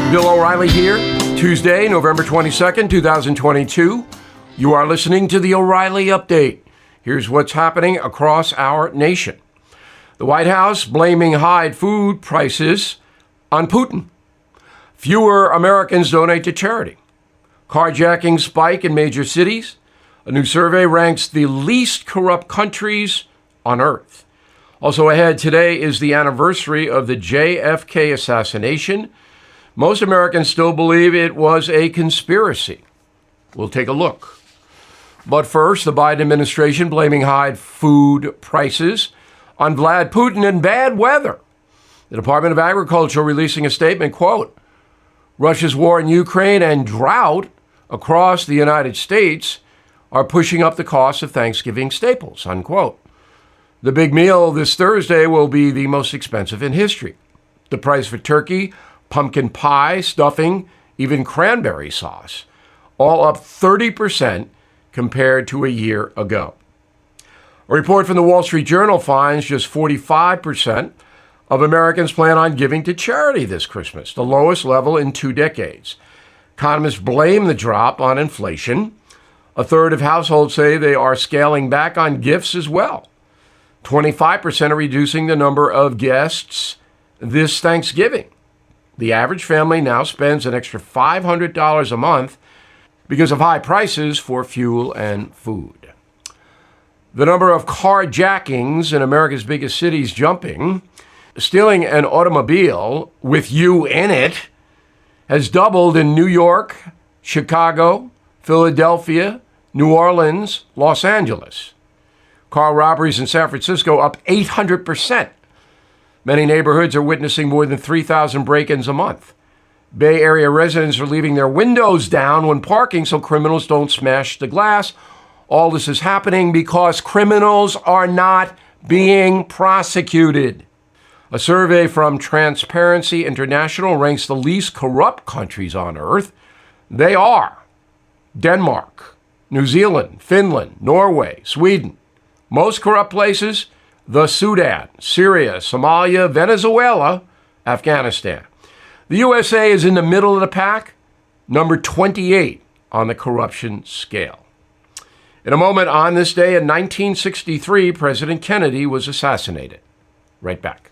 Bill O'Reilly here, Tuesday, November 22nd, 2022. You are listening to the O'Reilly Update. Here's what's happening across our nation. The White House blaming high food prices on Putin. Fewer Americans donate to charity. Carjacking spike in major cities. A new survey ranks the least corrupt countries on earth. Also ahead today is the anniversary of the JFK assassination. Most Americans still believe it was a conspiracy. We'll take a look. But first, the Biden administration blaming high food prices on Vladimir Putin and bad weather. The Department of Agriculture releasing a statement, quote, Russia's war in Ukraine and drought across the United States are pushing up the cost of Thanksgiving staples, unquote. The big meal this Thursday will be the most expensive in history. The price for turkey, pumpkin pie, stuffing, even cranberry sauce, all up 30% compared to a year ago. A report from the Wall Street Journal finds just 45% of Americans plan on giving to charity this Christmas, the lowest level in 2 decades. Economists blame the drop on inflation. A third of households say they are scaling back on gifts as well. 25% are reducing the number of guests this Thanksgiving. The average family now spends an extra $500 a month because of high prices for fuel and food. The number of carjackings in America's biggest cities jumping. Stealing an automobile with you in it has doubled in New York, Chicago, Philadelphia, New Orleans, Los Angeles. Car robberies in San Francisco up 800%. Many neighborhoods are witnessing more than 3,000 break-ins a month. Bay Area residents are leaving their windows down when parking so criminals don't smash the glass. All this is happening because criminals are not being prosecuted. A survey from Transparency International ranks the least corrupt countries on earth. They are Denmark, New Zealand, Finland, Norway, Sweden. Most corrupt places, the Sudan, Syria, Somalia, Venezuela, Afghanistan. The USA is in the middle of the pack, number 28 on the corruption scale. In a moment, on this day in 1963, President Kennedy was assassinated. Right back.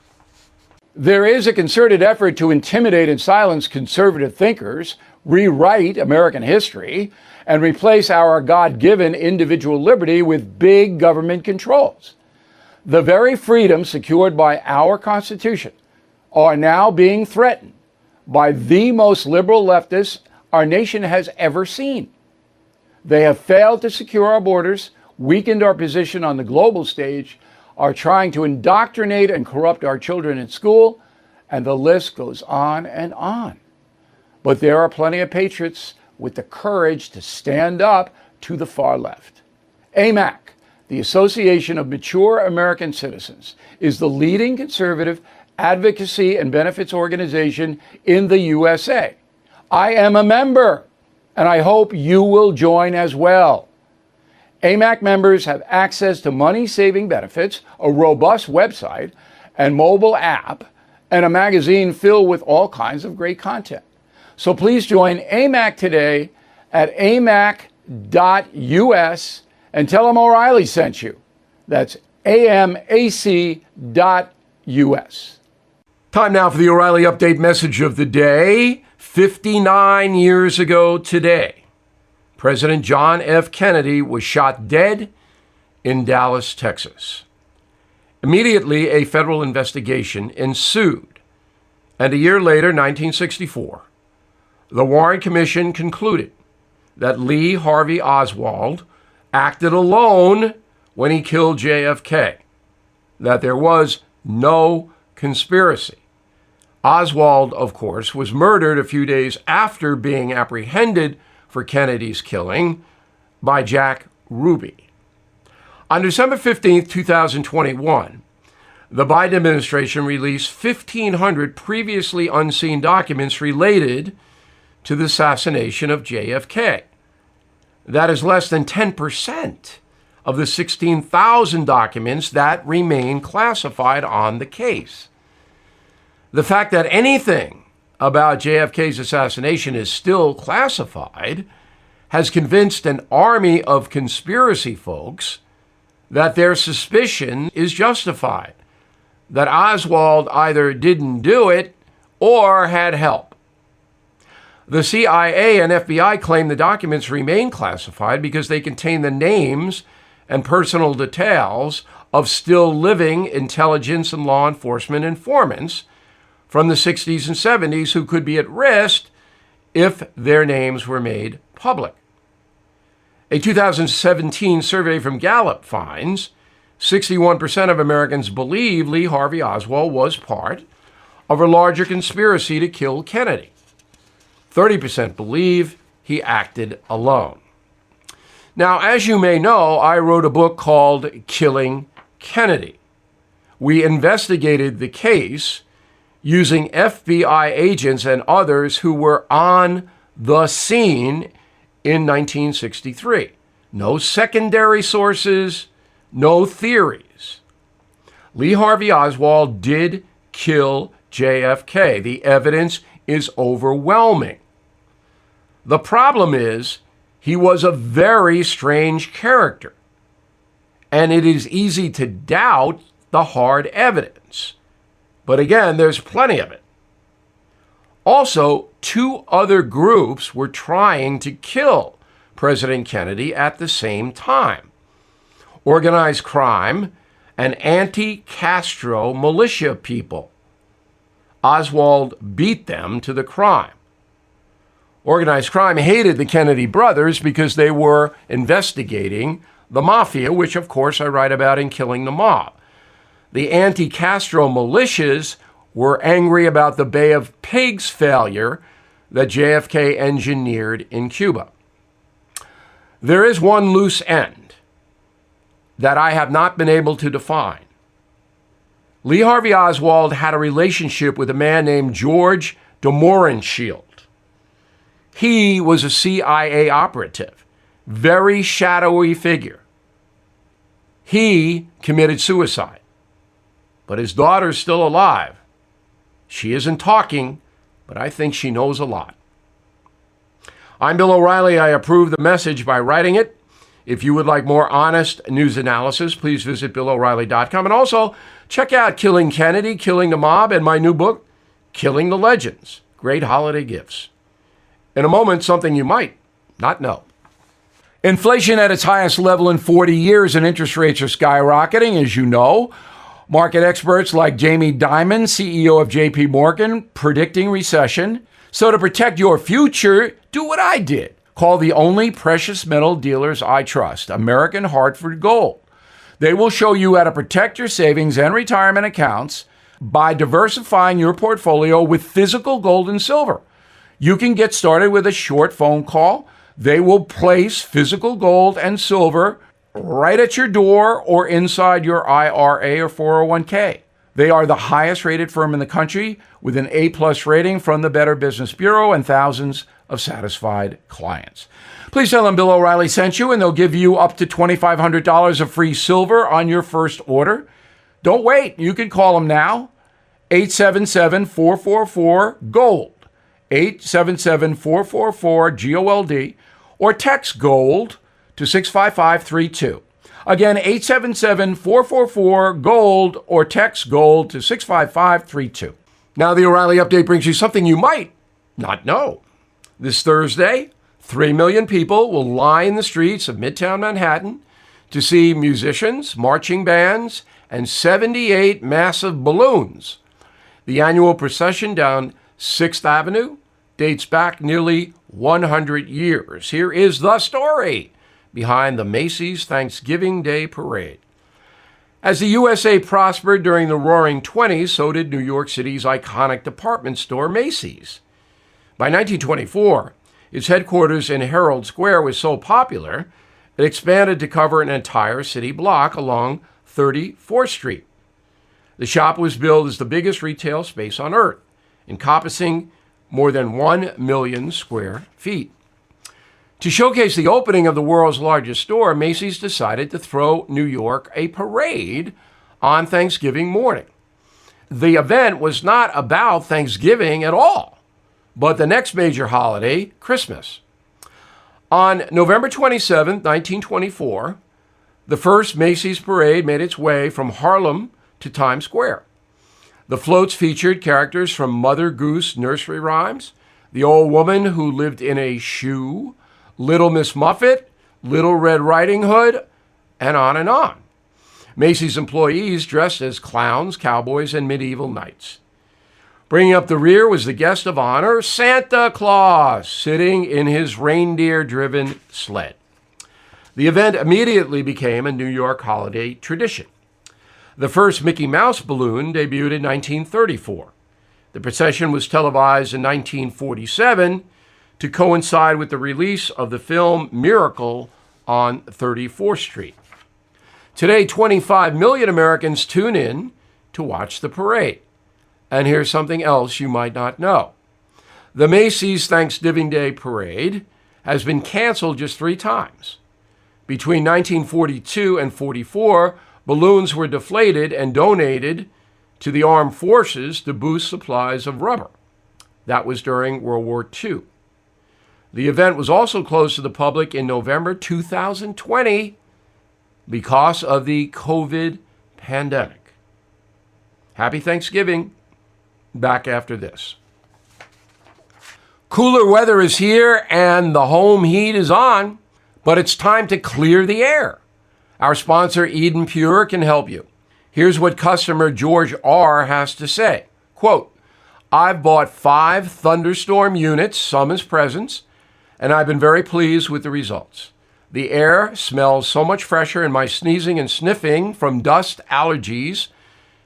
There is a concerted effort to intimidate and silence conservative thinkers, rewrite American history, and replace our God-given individual liberty with big government controls. The very freedoms secured by our Constitution are now being threatened by the most liberal leftists our nation has ever seen. They have failed to secure our borders, weakened our position on the global stage, are trying to indoctrinate and corrupt our children in school, and the list goes on and on. But there are plenty of patriots with the courage to stand up to the far left. AMAC, the Association of Mature American Citizens, is the leading conservative advocacy and benefits organization in the USA. I am a member, and I hope you will join as well. AMAC members have access to money-saving benefits, a robust website and mobile app, and a magazine filled with all kinds of great content. So please join AMAC today at amac.us and tell them O'Reilly sent you. That's amac.us. Time now for the O'Reilly Update message of the day. 59 years ago today, President John F. Kennedy was shot dead in Dallas, Texas. Immediately, a federal investigation ensued, and a year later, 1964, the Warren Commission concluded that Lee Harvey Oswald acted alone when he killed JFK, that there was no conspiracy. Oswald, of course, was murdered a few days after being apprehended for Kennedy's killing by Jack Ruby. On December 15, 2021, the Biden administration released 1,500 previously unseen documents related to the assassination of JFK. That is less than 10% of the 16,000 documents that remain classified on the case. The fact that anything about JFK's assassination is still classified has convinced an army of conspiracy folks that their suspicion is justified, that Oswald either didn't do it or had help. The CIA and FBI claim the documents remain classified because they contain the names and personal details of still living intelligence and law enforcement informants from the 60s and 70s who could be at risk if their names were made public. A 2017 survey from Gallup finds 61% of Americans believe Lee Harvey Oswald was part of a larger conspiracy to kill Kennedy. 30% believe he acted alone. Now, as you may know, I wrote a book called Killing Kennedy. We investigated the case using FBI agents and others who were on the scene in 1963. No secondary sources, no theories. Lee Harvey Oswald did kill JFK. The evidence is overwhelming. The problem is he was a very strange character, and it is easy to doubt the hard evidence. But again, there's plenty of it. Also, two other groups were trying to kill President Kennedy at the same time: organized crime and anti-Castro militia people. Oswald beat them to the crime. Organized crime hated the Kennedy brothers because they were investigating the mafia, which of course I write about in Killing the Mob. The anti-Castro militias were angry about the Bay of Pigs failure that JFK engineered in Cuba. There is one loose end that I have not been able to define. Lee Harvey Oswald had a relationship with a man named George de Mohrenschildt. He was a CIA operative, very shadowy figure. He committed suicide, but his daughter's still alive. She isn't talking, but I think she knows a lot. I'm Bill O'Reilly. I approve the message by writing it. If you would like more honest news analysis, please visit BillO'Reilly.com. And also, check out Killing Kennedy, Killing the Mob, and my new book, Killing the Legends. Great holiday gifts. In a moment, something you might not know. Inflation at its highest level in 40 years and interest rates are skyrocketing, as you know. Market experts like Jamie Dimon, CEO of JP Morgan, predicting recession. So to protect your future, do what I did. Call the only precious metal dealers I trust, American Hartford Gold. They will show you how to protect your savings and retirement accounts by diversifying your portfolio with physical gold and silver. You can get started with a short phone call. They will place physical gold and silver right at your door or inside your IRA or 401k. They are the highest rated firm in the country with an A+ rating from the Better Business Bureau and thousands of satisfied clients. Please tell them Bill O'Reilly sent you, and they'll give you up to $2,500 of free silver on your first order. Don't wait. You can call them now. 877-444-GOLD. 877-444-GOLD, or text GOLD to 65532. Again, 877-444-GOLD, or text GOLD to 65532. Now the O'Reilly Update brings you something you might not know. This Thursday, 3 million people will line the streets of Midtown Manhattan to see musicians, marching bands, and 78 massive balloons. The annual procession down 6th Avenue dates back nearly 100 years. Here is the story behind the Macys Thanksgiving Day Parade. As the USA prospered during the Roaring '20s, so did New York City's iconic department store, Macy's. By 1924, its headquarters in Herald Square was so popular, it expanded to cover an entire city block along 34th Street. The shop was billed as the biggest retail space on earth, encompassing more than 1 million square feet. To showcase the opening of the world's largest store, Macy's decided to throw New York a parade on Thanksgiving morning. The event was not about Thanksgiving at all. but the next major holiday, Christmas. On November 27, 1924, the first Macys Parade made its way from Harlem to Times Square. The floats featured characters from Mother Goose nursery rhymes, The Old Woman Who Lived in a Shoe, Little Miss Muffet, Little Red Riding Hood, and on and on. Macy's employees dressed as clowns, cowboys, and medieval knights. Bringing up the rear was the guest of honor, Santa Claus, sitting in his reindeer-driven sled. The event immediately became a New York holiday tradition. The first Mickey Mouse balloon debuted in 1934. The procession was televised in 1947 to coincide with the release of the film Miracle on 34th Street. Today, 25 million Americans tune in to watch the parade. And here's something else you might not know. The Macy's Thanksgiving Day Parade has been canceled just 3 times. Between 1942 and 44, balloons were deflated and donated to the armed forces to boost supplies of rubber. That was during World War II. The event was also closed to the public in November 2020 because of the COVID pandemic. Happy Thanksgiving. Back after this. Cooler weather is here and the home heat is on, but it's time to clear the air. Our sponsor, Eden Pure, can help you. Here's what customer George R. has to say. Quote, I've bought 5 thunderstorm units, some as presents, and I've been very pleased with the results. The air smells so much fresher and my sneezing and sniffing from dust allergies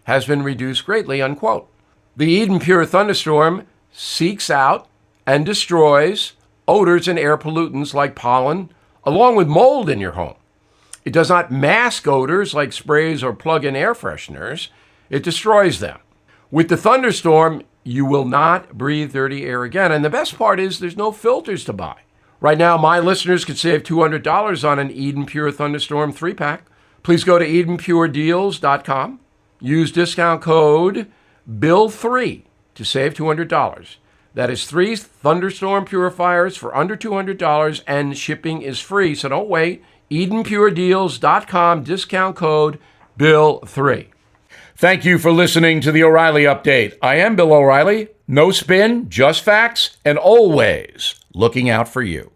has been reduced greatly, unquote. The Eden Pure Thunderstorm seeks out and destroys odors and air pollutants like pollen, along with mold in your home. It does not mask odors like sprays or plug-in air fresheners. It destroys them. With the Thunderstorm, you will not breathe dirty air again. And the best part is there's no filters to buy. Right now, my listeners could save $200 on an Eden Pure Thunderstorm 3-pack. Please go to EdenPureDeals.com. Use discount code BILL3 to save $200. That is 3 thunderstorm purifiers for under $200, and shipping is free. So don't wait. EdenPureDeals.com, discount code BILL3. Thank you for listening to the O'Reilly Update. I am Bill O'Reilly. No spin, just facts, and always looking out for you.